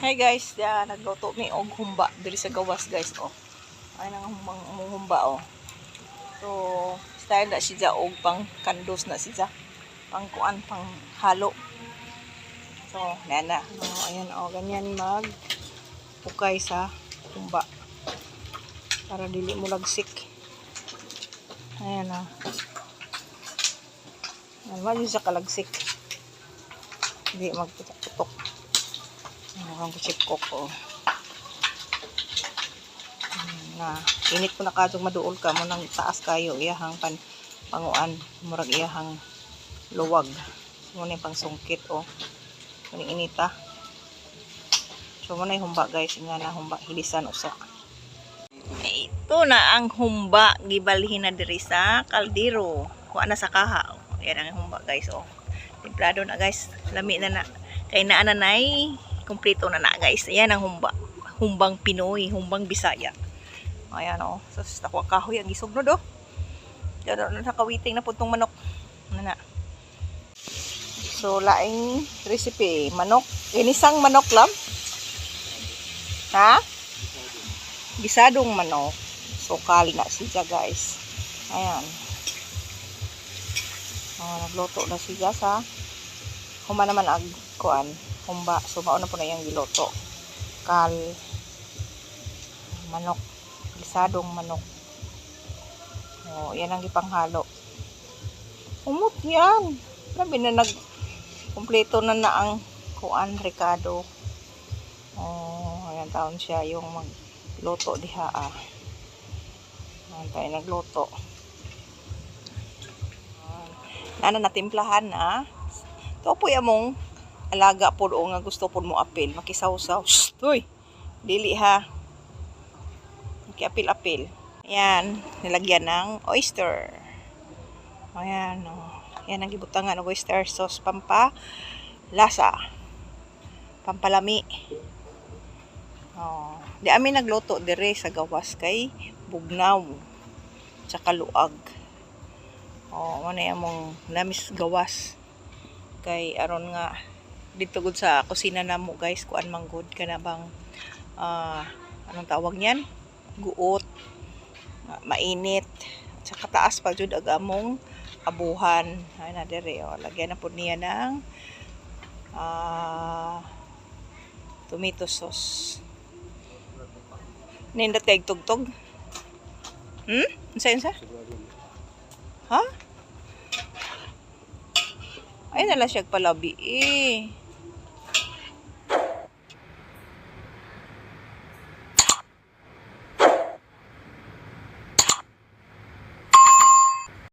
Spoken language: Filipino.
Hi guys, nagluto mi og humba diri sa gawas guys oh. Ay nang humba oh. So, style na siya og pang kandos na siya. Pang kuan pang halo. So, nana. Oh, ayan oh, ganyan mag ukay sa humba. Para dili mo lagsik. Ayan oh. Wala siya kalagsik. Hindi magputok-putok. Ang kutsip ko. Na init ko na kadtong maduol ka mo nang taas kayo iyahang panguan murag iyahang luwag. Mo ni pang sungkit oh. Kuning inita. So mo na humba guys, nga na humba hilisan usa. Ito na ang humba gibalhin na diri sa kaldero. Kuha na sa kaha. Yan ang humba guys oh. Templado na guys. Lami na na. Kay naa na nay kompleto na na guys. Ayan ang humba. Humbang Pinoy, humbang Bisaya. Ayan o. So, takwa kahoy ang gisugno do. Diyan na kawiting na puntong manok. Na. So, laing recipe. Manok. Ginisang manok lang. Ha? Gisadong manok. So, kali na siya guys. Ayan. Nagluto na siya sa huma naman ag kuan. Humba. So, mauna po na yung giloto. Kal. Manok. Gisadong manok. O, yan ang ipanghalo. Umot yan. Grabe na nag-kompleto na ang kuan, Ricardo. O, ayan taon siya yung magluto diha ah. Ayan tayo nagluto. Nana natimplahan na. Ito po yung mong alaga po o nga gusto po mo apil. Makisaw-saw. Shhh! Uy! Dili ha. Makiapil-apil. Ayan. Nilagyan ng oyster. Ayan. Oh. Ayan ang gibutangan ng oyster sauce. Pampalasa. Pampalami. Oh. Di amin nagluto dire sa gawas kay bugnaw. Tsaka luag. Oh, ano yung mong namis gawas. Kay aron nga dito gud sa kusina namo guys, kuan manggod ka na bang anong tawag niyan? Guot. Mainit. Sa taas pa jud ag among abuhan. Ay na dire oh, lagyan na pud niya ng tomato sauce. Nindot kay tugtog. Unsa? Ha? Ay nala siya palabi eh.